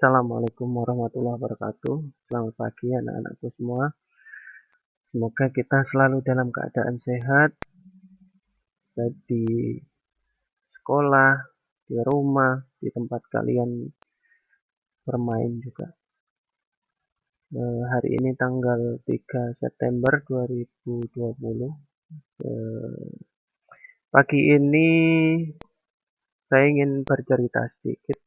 Assalamualaikum warahmatullahi wabarakatuh. Selamat pagi anak-anakku semua. Semoga kita selalu dalam keadaan sehat, baik di sekolah, di rumah, di tempat kalian bermain juga. Hari ini tanggal 3 September 2020. Pagi ini saya ingin bercerita sedikit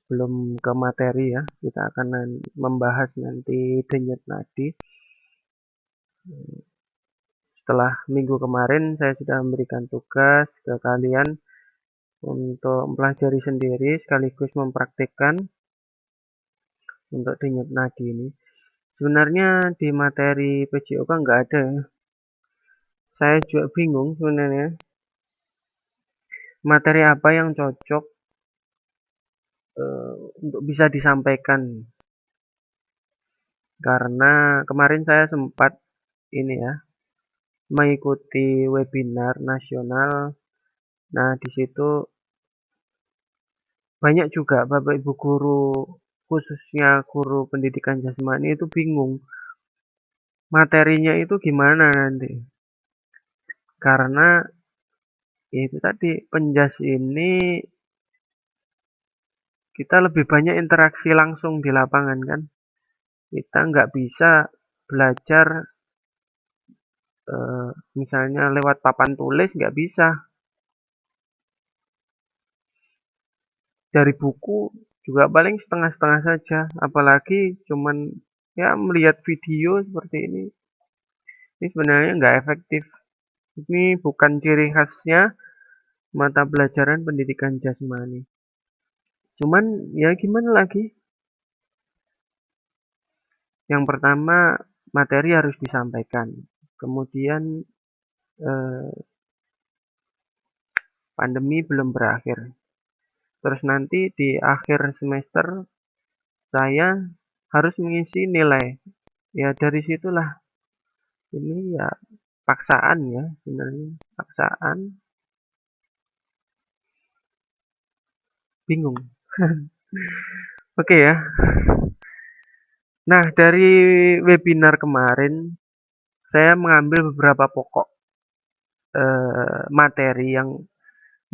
sebelum ke materi ya. Kita akan membahas nanti denyut nadi. Setelah minggu kemarin saya sudah memberikan tugas ke kalian untuk mempelajari sendiri sekaligus mempraktikkan untuk denyut nadi ini. Sebenarnya di materi PJOK nggak ada ya. Saya juga bingung sebenarnya materi apa yang cocok untuk bisa disampaikan. Karena kemarin saya sempat ini ya mengikuti webinar nasional. Nah, di situ banyak juga Bapak Ibu guru, khususnya guru pendidikan jasmani itu bingung materinya itu gimana nanti. Karena itu tadi penjas ini kita lebih banyak interaksi langsung di lapangan kan. Kita nggak bisa belajar misalnya lewat papan tulis nggak bisa. Dari buku juga paling setengah-setengah saja. Apalagi cuman ya melihat video seperti ini. Ini sebenarnya nggak efektif. Ini bukan ciri khasnya mata pelajaran pendidikan jasmani. Cuman ya gimana lagi? Yang pertama materi harus disampaikan. Kemudian pandemi belum berakhir. Terus nanti di akhir semester saya harus mengisi nilai. Ya dari situlah ini ya paksaan ya sebenarnya. Paksaan. Bingung. Oke ya. Nah, dari webinar kemarin saya mengambil beberapa pokok materi yang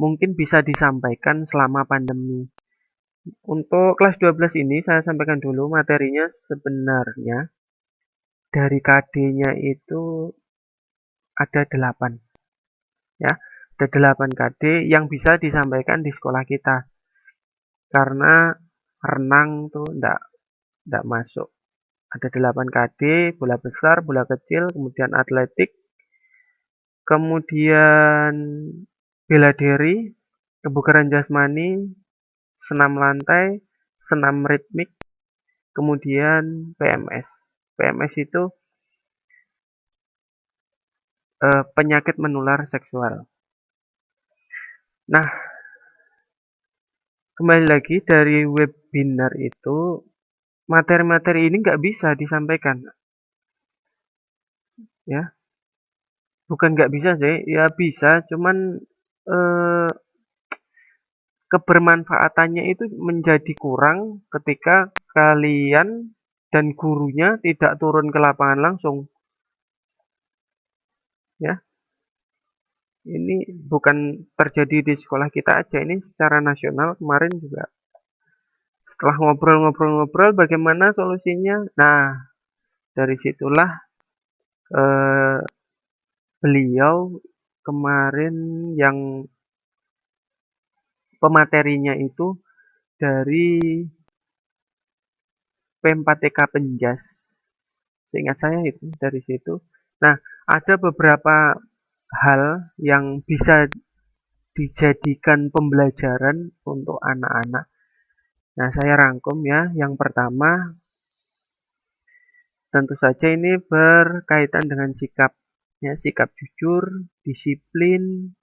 mungkin bisa disampaikan selama pandemi. Untuk kelas 12 ini saya sampaikan dulu materinya sebenarnya dari KD-nya itu ada 8 ya. Ada 8 KD yang bisa disampaikan di sekolah kita. Karena renang tuh enggak masuk. Ada 8 KD, bola besar, bola kecil, kemudian atletik, kemudian bela diri, kebugaran jasmani, senam lantai, senam ritmik, kemudian PMS. PMS itu penyakit menular seksual. Nah, kembali lagi dari webinar itu, materi-materi ini nggak bisa disampaikan. Ya, bukan nggak bisa sih, ya bisa, cuman kebermanfaatannya itu menjadi kurang ketika kalian dan gurunya tidak turun ke lapangan langsung. Ya, ini bukan terjadi di sekolah kita aja, ini secara nasional kemarin juga. Setelah ngobrol-ngobrol-ngobrol, bagaimana solusinya? Nah, dari situlah beliau kemarin yang pematerinya itu dari P4TK Penjas. Seingat saya itu dari situ. Nah, ada beberapa hal yang bisa dijadikan pembelajaran untuk anak-anak. Nah, saya rangkum ya. Yang pertama, tentu saja ini berkaitan dengan sikap. Ya, sikap jujur, disiplin,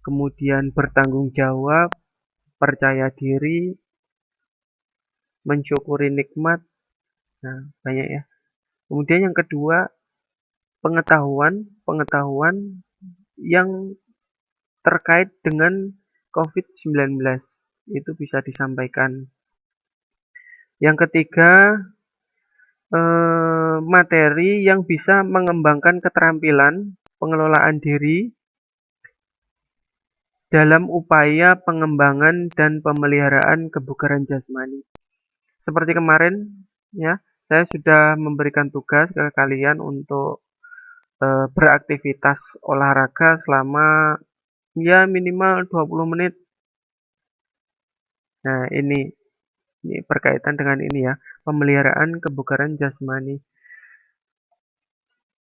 kemudian bertanggung jawab, percaya diri, mensyukuri nikmat. Nah, banyak ya. Kemudian yang kedua, pengetahuan yang terkait dengan COVID-19 itu bisa disampaikan. Yang ketiga, materi yang bisa mengembangkan keterampilan pengelolaan diri dalam upaya pengembangan dan pemeliharaan kebugaran jasmani. Seperti kemarin, ya, saya sudah memberikan tugas ke kalian untuk beraktivitas olahraga selama ya minimal 20 menit. Nah, ini berkaitan dengan ini ya, pemeliharaan kebugaran jasmani.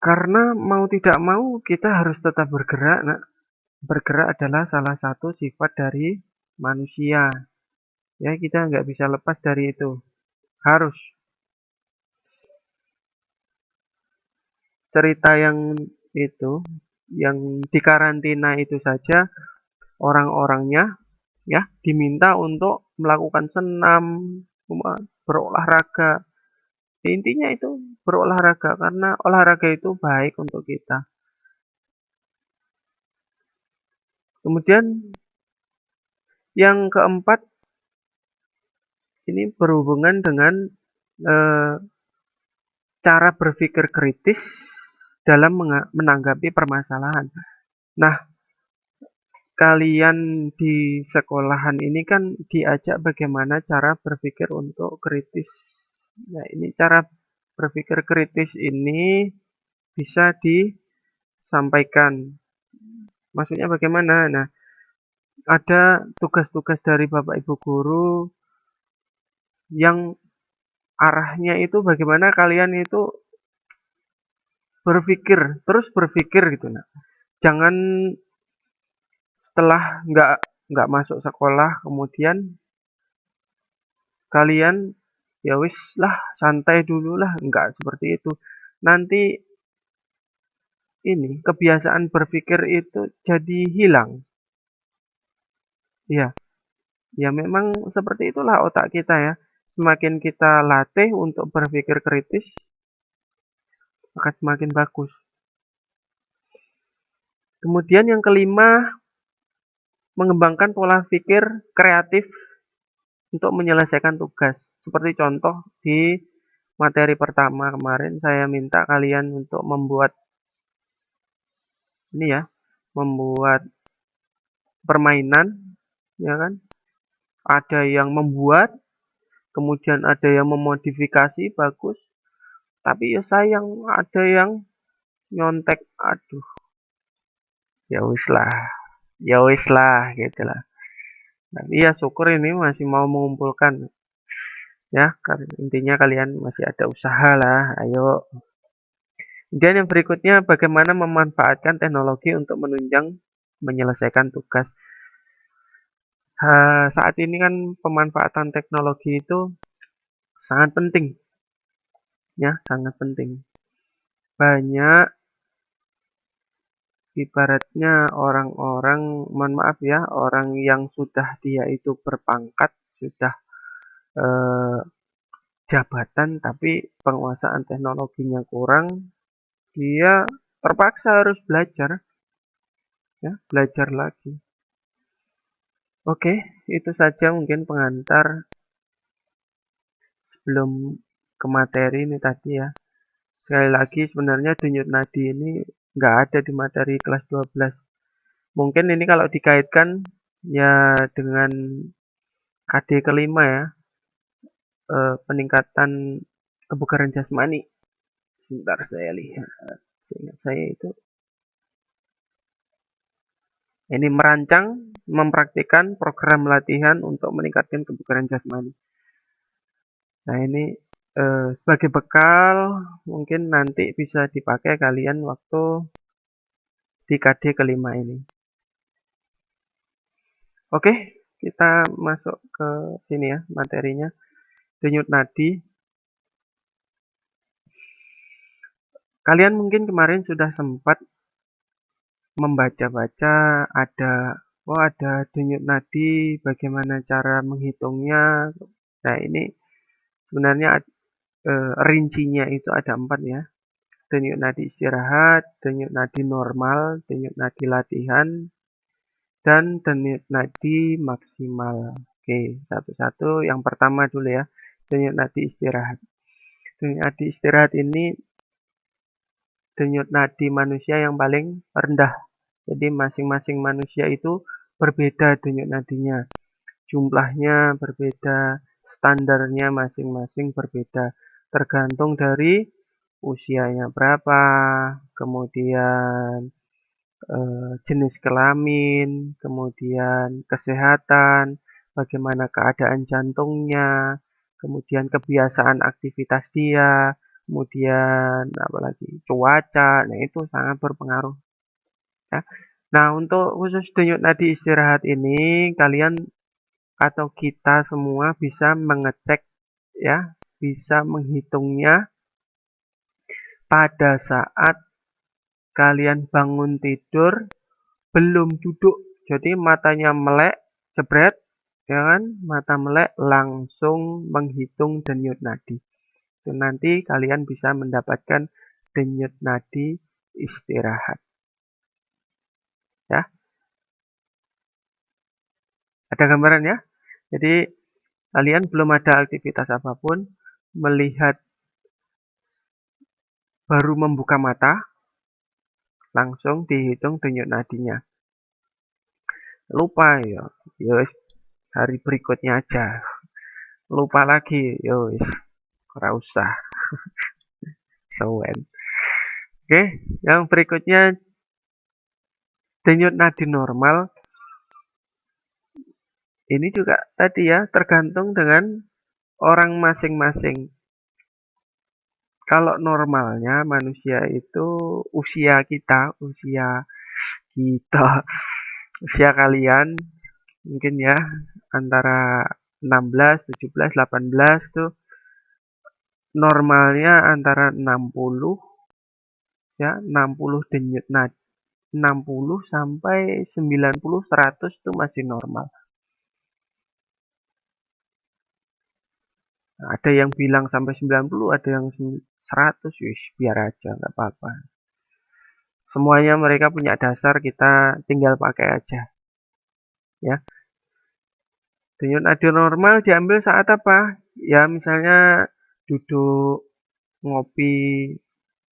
Karena mau tidak mau kita harus tetap bergerak, Nak. Bergerak adalah salah satu sifat dari manusia. Ya, kita nggak bisa lepas dari itu. Harus. Cerita yang itu, yang dikarantina itu saja, orang-orangnya ya diminta untuk melakukan senam, berolahraga. Intinya itu berolahraga karena olahraga itu baik untuk kita. Kemudian yang keempat ini berhubungan dengan eh, cara berpikir kritis dalam menanggapi permasalahan. Nah, kalian di sekolahan ini kan diajak bagaimana cara berpikir untuk kritis. Nah, ini cara berpikir kritis ini bisa disampaikan. Maksudnya bagaimana? Nah, ada tugas-tugas dari Bapak Ibu guru yang arahnya itu bagaimana kalian itu berpikir, terus berpikir gitu. Nah, jangan setelah nggak masuk sekolah kemudian kalian ya wis lah santai dulu lah, nggak seperti itu. Nanti ini kebiasaan berpikir itu jadi hilang. Ya, ya memang seperti itulah otak kita ya. Semakin kita latih untuk berpikir kritis, akan semakin bagus. Kemudian yang kelima, mengembangkan pola pikir kreatif untuk menyelesaikan tugas. Seperti contoh di materi pertama kemarin saya minta kalian untuk membuat ini ya, membuat permainan, ya kan? Ada yang membuat, kemudian ada yang memodifikasi bagus, tapi ya sayang ada yang nyontek. Aduh, ya wis lah gitu lah. Tapi ya syukur ini masih mau mengumpulkan ya, intinya kalian masih ada usaha lah. Ayo. Dan yang berikutnya bagaimana memanfaatkan teknologi untuk menunjang menyelesaikan tugas. Saat ini kan pemanfaatan teknologi itu sangat penting, ya, sangat penting. Banyak ibaratnya orang-orang, mohon maaf ya, orang yang sudah dia itu berpangkat, sudah eh, jabatan, tapi penguasaan teknologinya kurang, dia terpaksa harus belajar, ya, belajar lagi. Oke, itu saja mungkin pengantar sebelum ke materi ini tadi ya. Sekali lagi sebenarnya denyut nadi ini nggak ada di materi kelas 12. Mungkin ini kalau dikaitkan ya dengan KD kelima ya, peningkatan kebugaran jasmani. Sebentar saya lihat. Seingat saya itu ini merancang, mempraktikkan program latihan untuk meningkatkan kebugaran jasmani. Nah ini sebagai bekal mungkin nanti bisa dipakai kalian waktu di KD kelima ini. Oke, kita masuk ke sini ya materinya. Denyut nadi. Kalian mungkin kemarin sudah sempat membaca-baca ada denyut nadi, bagaimana cara menghitungnya. Nah, ini sebenarnya rincinya itu ada 4 ya. Denyut nadi istirahat, denyut nadi normal, denyut nadi latihan, dan denyut nadi maksimal. Oke, satu-satu. Yang pertama dulu ya. denyut nadi istirahat. Denyut nadi istirahat ini denyut nadi manusia yang paling rendah. Jadi masing-masing manusia itu berbeda denyut nadinya. Jumlahnya berbeda, standarnya masing-masing berbeda. Tergantung dari usianya berapa, kemudian jenis kelamin, kemudian kesehatan, bagaimana keadaan jantungnya, kemudian kebiasaan aktivitas dia, kemudian apalagi cuaca, nah itu sangat berpengaruh ya. Nah, untuk khusus denyut nadi istirahat ini kalian atau kita semua bisa mengecek ya, bisa menghitungnya pada saat kalian bangun tidur belum duduk. Jadi matanya melek, jebret, ya kan? Mata melek langsung menghitung denyut nadi. Itu nanti kalian bisa mendapatkan denyut nadi istirahat. Ya, ada gambaran ya? Jadi kalian belum ada aktivitas apapun, melihat baru membuka mata, langsung dihitung denyut nadinya. Lupa ya, yos hari berikutnya aja. Lupa lagi, yos ora usah. Sowen. Oke, yang berikutnya denyut nadi normal. Ini juga tadi ya tergantung dengan orang masing-masing. Kalau normalnya manusia itu usia kita, usia kalian mungkin ya antara 16, 17, 18 tuh normalnya antara 60 ya, 60 denyut nadi 60 sampai 90 100 itu masih normal. Nah, ada yang bilang sampai 90, ada yang 100, wis biar aja nggak apa-apa. Semuanya mereka punya dasar, kita tinggal pakai aja. Ya. Denyut nadi normal diambil saat apa? Ya misalnya duduk ngopi,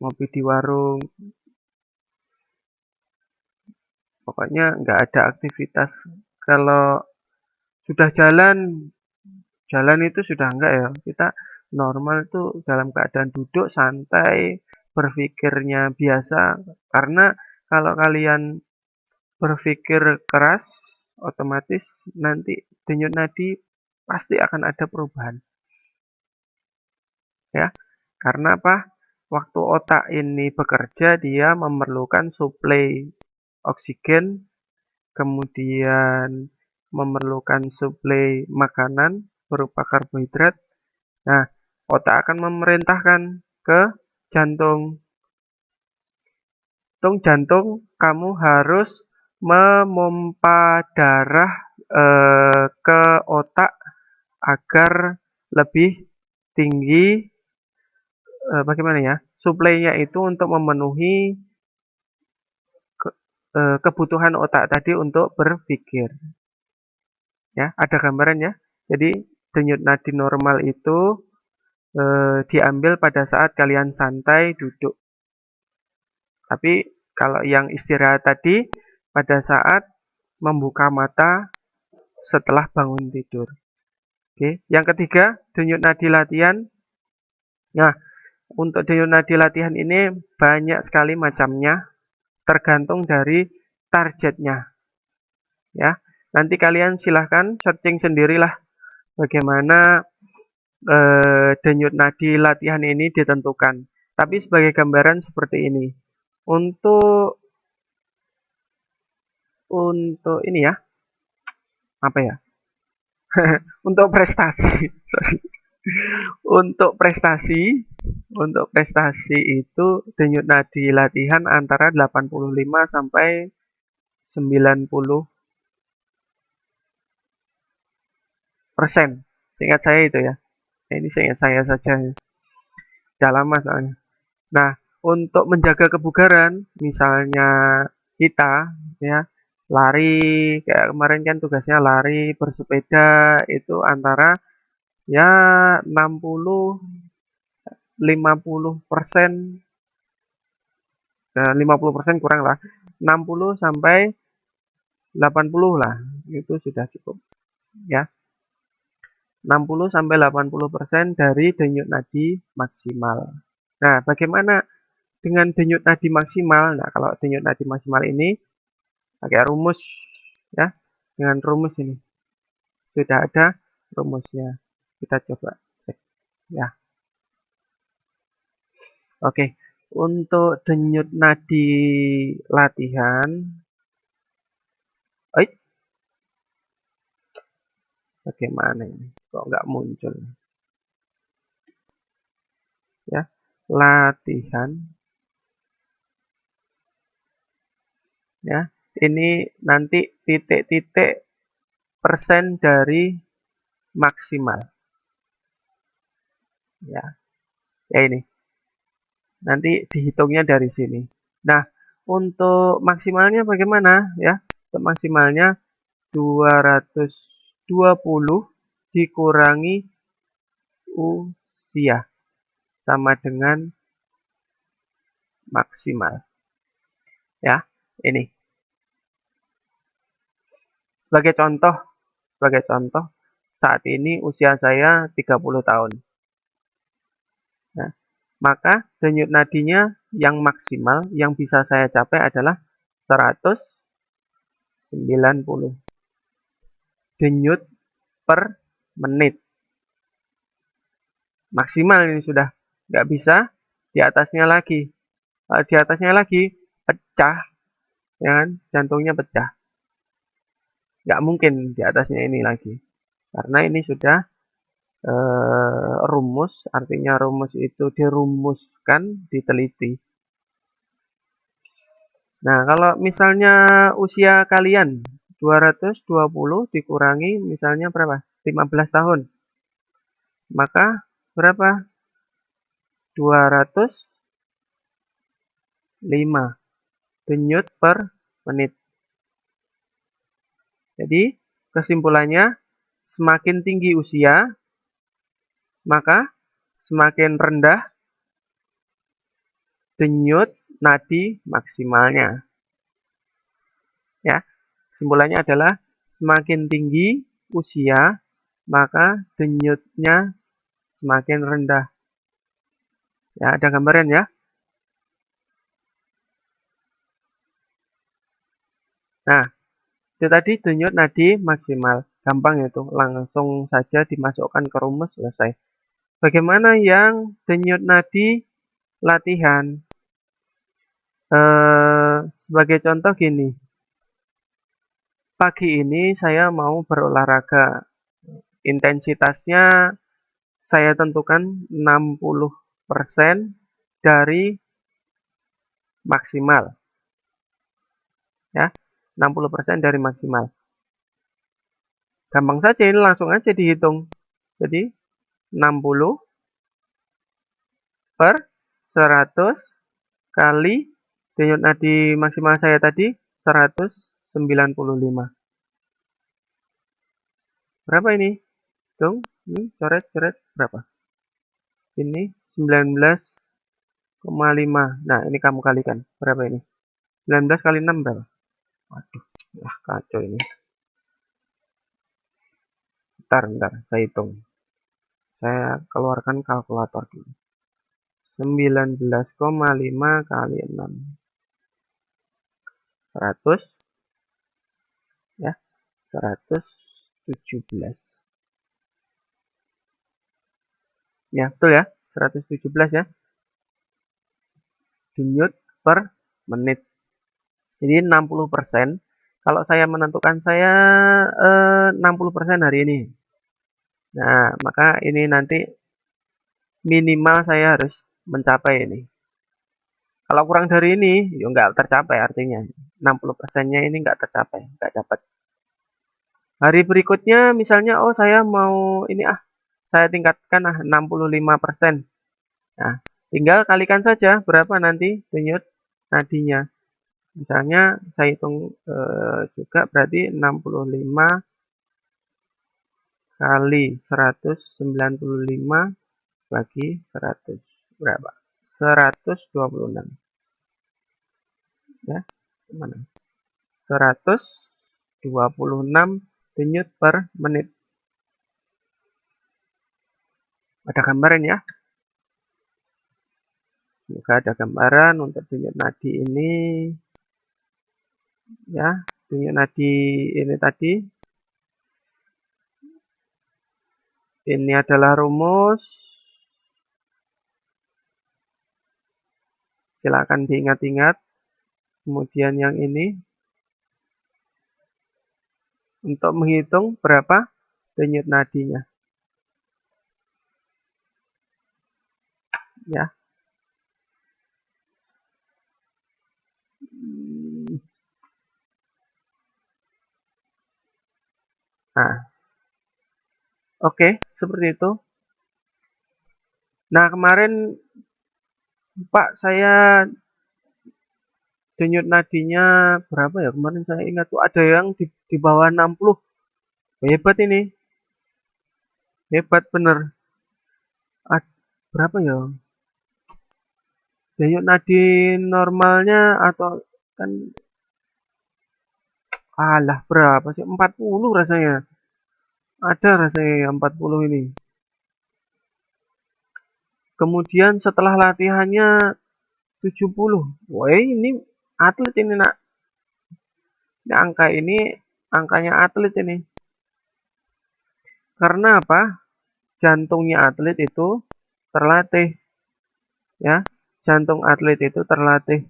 ngopi di warung, pokoknya nggak ada aktivitas. Kalau sudah jalan itu sudah enggak ya. Kita normal itu dalam keadaan duduk santai, berpikirnya biasa. Karena kalau kalian berpikir keras, otomatis nanti denyut nadi pasti akan ada perubahan. Ya, karena apa? Waktu otak ini bekerja, dia memerlukan suplai oksigen, kemudian memerlukan suplai makanan berupa karbohidrat. Nah, otak akan memerintahkan ke jantung. Jantung, kamu harus memompa darah ke otak agar lebih tinggi. Bagaimana ya? Suplainya itu untuk memenuhi kebutuhan otak tadi untuk berpikir. Ya, ada gambaran ya. Jadi denyut nadi normal itu diambil pada saat kalian santai duduk. Tapi kalau yang istirahat tadi pada saat membuka mata setelah bangun tidur. Oke, yang ketiga denyut nadi latihan. Nah, untuk denyut nadi latihan ini banyak sekali macamnya, tergantung dari targetnya. Ya, nanti kalian silahkan searching sendirilah bagaimana denyut nadi latihan ini ditentukan. Tapi sebagai gambaran seperti ini. Untuk ini ya, apa ya? Untuk prestasi. Sorry. Untuk prestasi itu denyut nadi latihan antara 85 sampai 90%. Seingat saya itu ya. Ini seingat saya saja. Sudah lama soalnya. Nah, untuk menjaga kebugaran, misalnya kita ya lari, kayak kemarin kan tugasnya lari, bersepeda itu antara ya 60, 50%, 50% kurang lah, 60 sampai 80 lah, itu sudah cukup ya. 60 sampai 80% dari denyut nadi maksimal. Nah, bagaimana dengan denyut nadi maksimal? Nah, kalau denyut nadi maksimal ini pakai rumus ya. Dengan rumus ini sudah ada rumusnya. Kita coba cek ya. Oke. Untuk denyut nadi latihan, oi, bagaimana ini? Kok nggak muncul ya? Latihan ya. Ini nanti titik-titik persen dari maksimal ya. Ya ini. Nanti dihitungnya dari sini. Nah, untuk maksimalnya bagaimana ya? Untuk maksimalnya 220 dikurangi usia sama dengan maksimal. Ya, ini. Sebagai contoh, saat ini usia saya 30 tahun. Nah, maka denyut nadinya yang maksimal yang bisa saya capai adalah 190 denyut per menit. Maksimal ini sudah, nggak bisa di atasnya lagi. Di atasnya lagi pecah, ya kan? Jantungnya pecah. Nggak mungkin di atasnya ini lagi, karena ini sudah rumus, artinya rumus itu dirumuskan, diteliti. Nah, kalau misalnya usia kalian 220 dikurangi misalnya berapa? 15 tahun. Maka berapa? 205 denyut per menit. Jadi, kesimpulannya semakin tinggi usia, maka semakin rendah denyut nadi maksimalnya. Ya, kesimpulannya adalah semakin tinggi usia, maka denyutnya semakin rendah. Ya, ada gambaran ya. Nah, itu tadi denyut nadi maksimal. Gampang itu, langsung saja dimasukkan ke rumus, selesai. Bagaimana yang denyut nadi latihan? Sebagai contoh gini, pagi ini saya mau berolahraga. Intensitasnya saya tentukan 60% dari maksimal. Ya, 60% dari maksimal. Gampang saja, ini langsung aja dihitung. Jadi 60 per 100 kali denyut nadi maksimal saya tadi 195. Berapa ini? Hitung, ini coret-coret berapa? Ini 19,5. Nah, ini kamu kalikan. Berapa ini? 19 kali 6 berapa? Waduh, kacau ini. Bentar, saya hitung. Saya keluarkan kalkulator dulu. 19,5 kali 6. 100 ya, 117. Ya, betul ya. 117 ya. Denyut per menit. Jadi 60%. Kalau saya menentukan saya 60% hari ini. Nah, maka ini nanti minimal saya harus mencapai ini. Kalau kurang dari ini, ya nggak tercapai artinya. 60%-nya ini nggak tercapai, nggak dapat. Hari berikutnya misalnya, oh saya mau ini saya tingkatkan 65%. Nah, tinggal kalikan saja berapa nanti denyut nadinya. Misalnya saya hitung juga berarti 65 kali 195 bagi 100 berapa? 126 ya. Mana? 126 denyut per menit. Ada gambaran ya? Semoga ada gambaran untuk denyut nadi ini ya. Denyut nadi ini tadi. Ini adalah rumus. Silakan diingat-ingat. Kemudian yang ini untuk menghitung berapa denyut nadinya ya. Nah, oke, seperti itu. Nah, kemarin Pak, saya denyut nadinya berapa ya? Kemarin saya ingat tuh ada yang di bawah 60. Hebat ini. Hebat bener. Berapa ya? Denyut nadi normalnya atau kan alah berapa sih? 40 rasanya. Ada rasanya 40 ini. Kemudian setelah latihannya 70. Wah, ini atlet ini, Nak. Ini angka ini angkanya atlet ini. Karena apa? Jantungnya atlet itu terlatih. Ya, jantung atlet itu terlatih.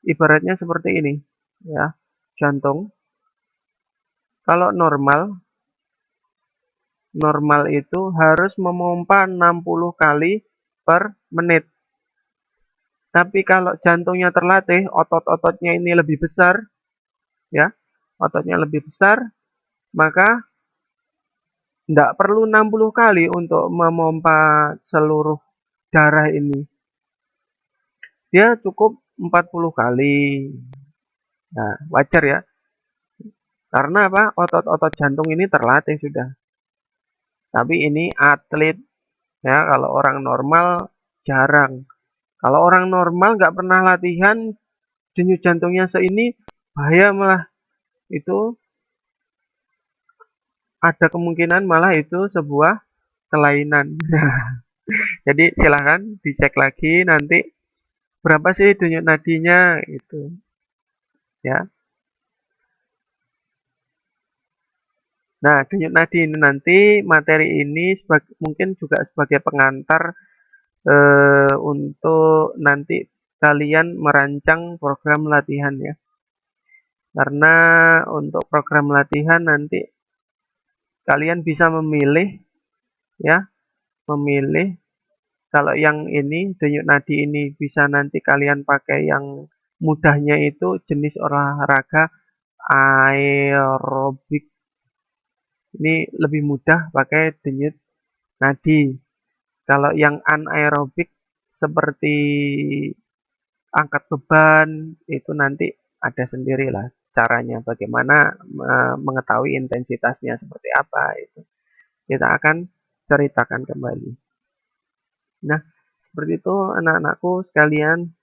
Ibaratnya seperti ini, ya. Jantung kalau normal itu harus memompa 60 kali per menit. Tapi kalau jantungnya terlatih, otot-ototnya ini lebih besar, ya. Ototnya lebih besar, maka tidak perlu 60 kali untuk memompa seluruh darah ini. Dia cukup 40 kali. Nah, wajar ya. Karena apa? Otot-otot jantung ini terlatih sudah. Tapi ini atlet. Ya, kalau orang normal jarang. Kalau orang normal nggak pernah latihan, denyut jantungnya seini, bahaya malah. Itu ada kemungkinan malah itu sebuah kelainan. Jadi silahkan dicek lagi nanti berapa sih denyut nadinya itu ya. Nah, denyut nadi ini nanti materi ini mungkin juga sebagai pengantar untuk nanti kalian merancang program latihan ya. Karena untuk program latihan nanti kalian bisa memilih ya, memilih kalau yang ini denyut nadi ini bisa nanti kalian pakai yang mudahnya itu jenis olahraga aerobik. Ini lebih mudah pakai denyut nadi. Kalau yang anaerobik seperti angkat beban itu nanti ada sendirilah caranya bagaimana mengetahui intensitasnya seperti apa itu. Kita akan ceritakan kembali. Nah, seperti itu anak-anakku sekalian,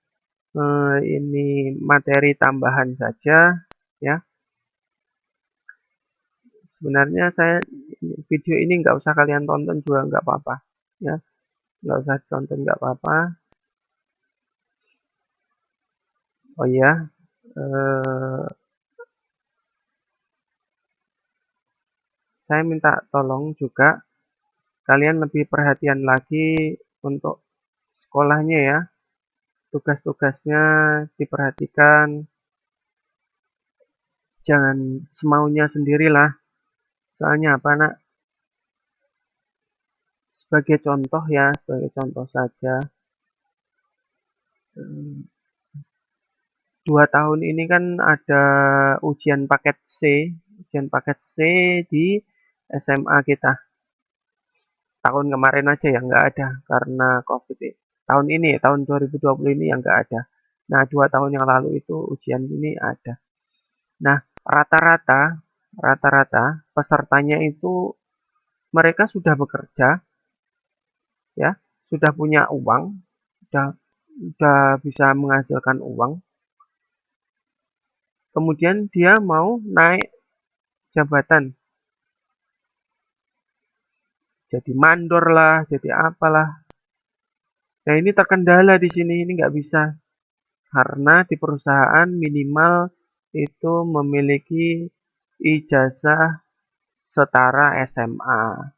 ini materi tambahan saja ya. Sebenarnya saya video ini nggak usah kalian tonton juga nggak apa-apa ya, nggak usah tonton nggak apa-apa. Oh iya, saya minta tolong juga kalian lebih perhatian lagi untuk sekolahnya ya. Tugas-tugasnya diperhatikan, jangan semaunya sendirilah. Soalnya apa, Nak? Sebagai contoh ya, sebagai contoh saja. 2 tahun ini kan ada ujian paket C di SMA kita. Tahun kemarin aja ya nggak ada karena COVID. Tahun ini, tahun 2020 ini yang nggak ada. Nah, 2 tahun yang lalu itu ujian ini ada. Nah, rata-rata pesertanya itu mereka sudah bekerja, ya, sudah punya uang, sudah bisa menghasilkan uang, kemudian dia mau naik jabatan, jadi mandor lah, jadi apalah. Nah, ini terkendala di sini, ini nggak bisa. Karena di perusahaan minimal itu memiliki ijazah setara SMA.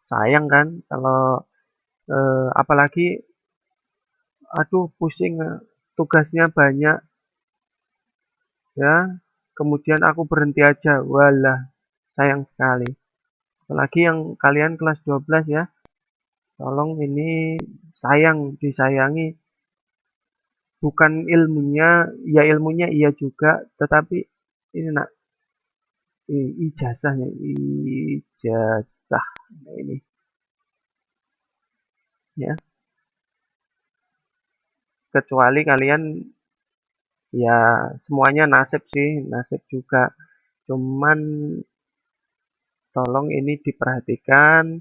Sayang kan kalau apalagi aduh pusing, tugasnya banyak ya, kemudian aku berhenti aja. Walah, sayang sekali. Apalagi yang kalian kelas 12 ya, tolong ini sayang, disayangi. Bukan ilmunya, ya ilmunya iya juga, tetapi ini nak ijazahnya, ijazah. Nah, ini ya, kecuali kalian ya semuanya nasib sih, nasib juga. Cuman tolong ini diperhatikan,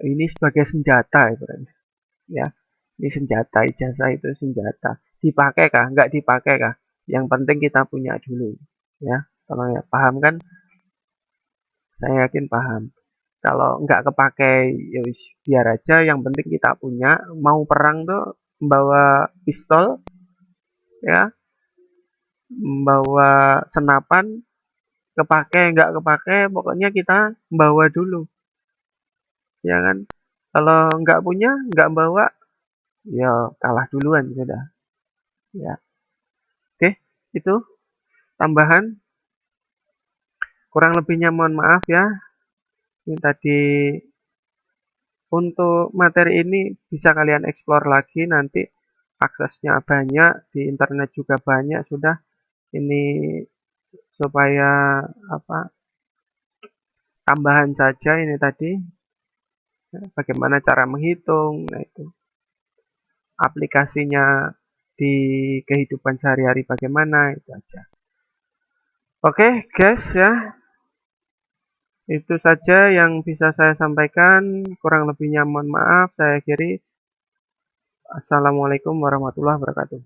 ini sebagai senjata ibaratnya, ya. Ini senjata, ijazah itu senjata. Dipakai kah? Nggak dipakai kah? Yang penting kita punya dulu, ya. Tolong ya, paham kan? Saya yakin paham. Kalau nggak kepakai, ya wis, biar aja. Yang penting kita punya. Mau perang tuh membawa pistol, ya, membawa senapan, kepakai nggak kepakai, pokoknya kita bawa dulu, ya kan? Kalau nggak punya, nggak bawa, ya kalah duluan sudah. Ya, oke, itu tambahan. Kurang lebihnya mohon maaf ya. Ini tadi untuk materi ini bisa kalian explore lagi nanti, aksesnya banyak, di internet juga banyak sudah. Ini supaya apa? Tambahan saja ini tadi, bagaimana cara menghitung, nah itu aplikasinya di kehidupan sehari-hari bagaimana itu aja. Oke, guys ya, itu saja yang bisa saya sampaikan. Kurang lebihnya mohon maaf. Saya akhiri. Assalamualaikum warahmatullahi wabarakatuh.